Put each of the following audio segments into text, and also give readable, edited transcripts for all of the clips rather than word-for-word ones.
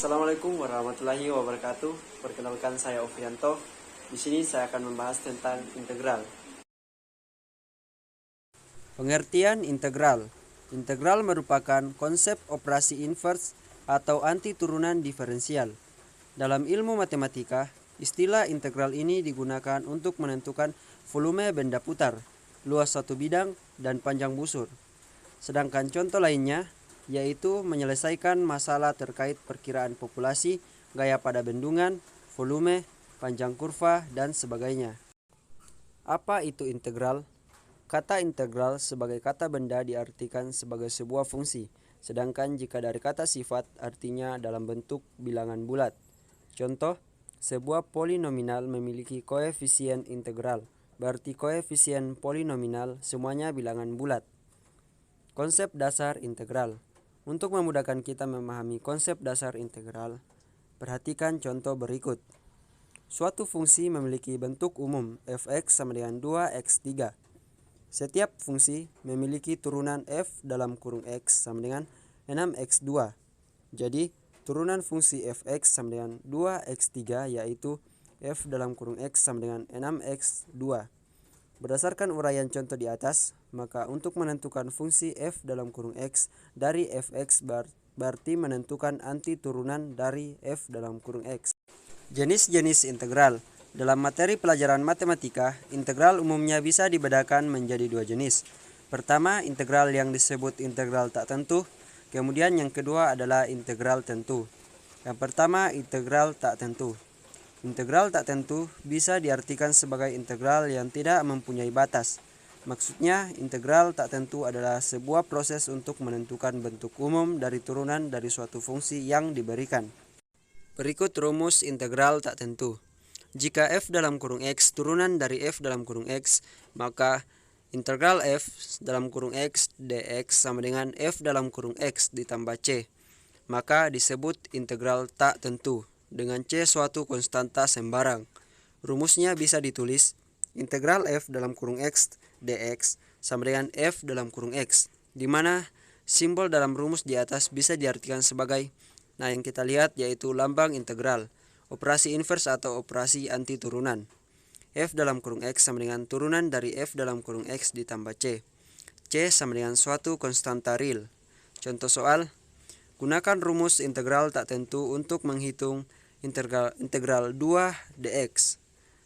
Assalamualaikum warahmatullahi wabarakatuh. Perkenalkan, saya Ovianto. Di sini saya akan membahas tentang integral. Pengertian integral. Integral merupakan konsep operasi inverse atau anti turunan diferensial. Dalam ilmu matematika, istilah integral ini digunakan untuk menentukan volume benda putar, luas satu bidang, dan panjang busur. Sedangkan contoh lainnya yaitu menyelesaikan masalah terkait perkiraan populasi, gaya pada bendungan, volume, panjang kurva, dan sebagainya. Apa itu integral? Kata integral sebagai kata benda diartikan sebagai sebuah fungsi, sedangkan jika dari kata sifat artinya dalam bentuk bilangan bulat. Contoh, sebuah polinomial memiliki koefisien integral, berarti koefisien polinomial semuanya bilangan bulat. Konsep dasar integral. Untuk memudahkan kita memahami konsep dasar integral, perhatikan contoh berikut. Suatu fungsi memiliki bentuk umum f(x) sama dengan 2x3. Setiap fungsi memiliki turunan f dalam kurung x sama dengan 6x2. Jadi, turunan fungsi f(x) sama dengan 2x3 yaitu f dalam kurung x sama dengan 6x2. Berdasarkan uraian contoh di atas, maka untuk menentukan fungsi f dalam kurung x dari fx berarti menentukan anti turunan dari f dalam kurung x. Jenis-jenis integral. Dalam materi pelajaran matematika, integral umumnya bisa dibedakan menjadi dua jenis. Pertama, integral yang disebut integral tak tentu. Kemudian yang kedua adalah integral tentu. Yang pertama, integral tak tentu. Integral tak tentu bisa diartikan sebagai integral yang tidak mempunyai batas. Maksudnya, integral tak tentu adalah sebuah proses untuk menentukan bentuk umum dari turunan dari suatu fungsi yang diberikan. Berikut rumus integral tak tentu. Jika f dalam kurung x turunan dari f dalam kurung x, maka integral f dalam kurung x dx sama dengan f dalam kurung x ditambah c. Maka disebut integral tak tentu. Dengan c suatu konstanta sembarang. Rumusnya bisa ditulis integral f dalam kurung x dx sama dengan f dalam kurung x, di mana simbol dalam rumus di atas bisa diartikan sebagai, yang kita lihat yaitu lambang integral, operasi inverse atau operasi anti turunan. F dalam kurung x sama dengan turunan dari f dalam kurung x ditambah c. C sama dengan suatu konstanta real. Contoh soal, gunakan rumus integral tak tentu untuk menghitung integral 2 dx.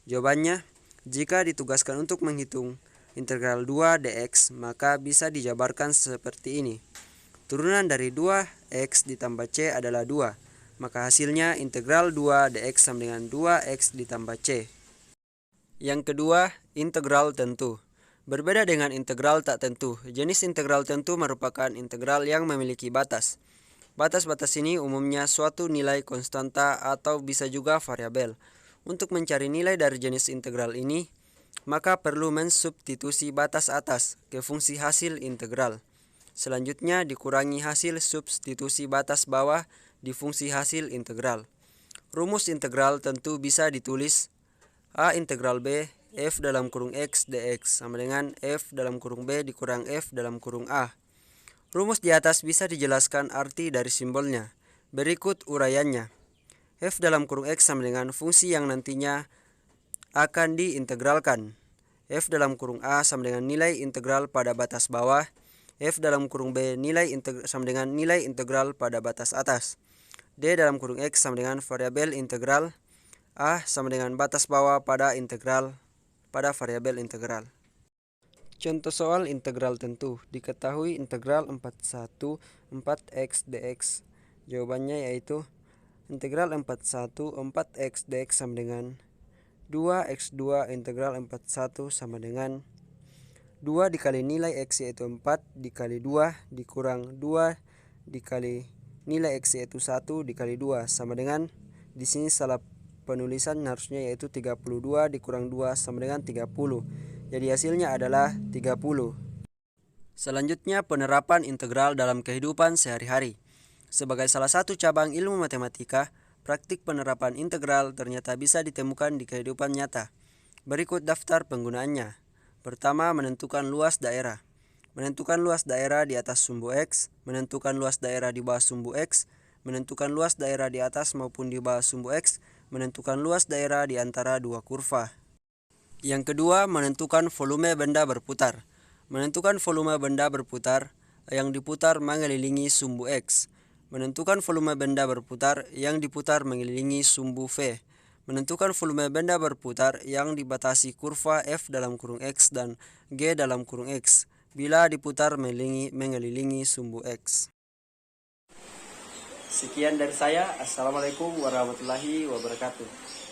Jawabannya, jika ditugaskan untuk menghitung integral 2 dx, maka bisa dijabarkan seperti ini. Turunan dari 2x ditambah c adalah 2, maka hasilnya integral 2 dx sama dengan 2x ditambah c. Yang kedua, integral tentu. Berbeda dengan integral tak tentu, jenis integral tentu merupakan integral yang memiliki batas. Batas-batas ini umumnya suatu nilai konstanta atau bisa juga variabel. Untuk mencari nilai dari jenis integral ini, maka perlu mensubstitusi batas atas ke fungsi hasil integral. Selanjutnya dikurangi hasil substitusi batas bawah di fungsi hasil integral. Rumus integral tentu bisa ditulis a integral b f dalam kurung x dx sama dengan f dalam kurung b dikurang f dalam kurung a. Rumus di atas bisa dijelaskan arti dari simbolnya. Berikut uraiannya. F dalam kurung x sama dengan fungsi yang nantinya akan diintegralkan. F dalam kurung a sama dengan nilai integral pada batas bawah. F dalam kurung b sama dengan nilai integral pada batas atas. D dalam kurung x sama dengan variabel integral. A sama dengan batas bawah pada variabel integral. Contoh soal integral tentu. Diketahui integral 41 4x dx. Jawabannya yaitu integral 41 4x dx sama dengan 2x2 integral 41 sama dengan 2 dikali nilai x yaitu 4 dikali 2 dikurang 2 dikali nilai x yaitu 1 dikali 2 sama dengan, di sini salah penulisan harusnya yaitu 32 dikurang 2 sama dengan 30. Jadi hasilnya adalah 30. Selanjutnya penerapan integral dalam kehidupan sehari-hari. Sebagai salah satu cabang ilmu matematika, praktik penerapan integral ternyata bisa ditemukan di kehidupan nyata. Berikut daftar penggunaannya. Pertama, menentukan luas daerah. Menentukan luas daerah di atas sumbu X, menentukan luas daerah di bawah sumbu X, menentukan luas daerah di atas maupun di bawah sumbu X, menentukan luas daerah di antara dua kurva. Yang kedua, menentukan volume benda berputar. Menentukan volume benda berputar yang diputar mengelilingi sumbu X. Menentukan volume benda berputar yang diputar mengelilingi sumbu V. Menentukan volume benda berputar yang dibatasi kurva F dalam kurung X dan G dalam kurung X bila diputar mengelilingi sumbu X. Sekian dari saya. Assalamualaikum warahmatullahi wabarakatuh.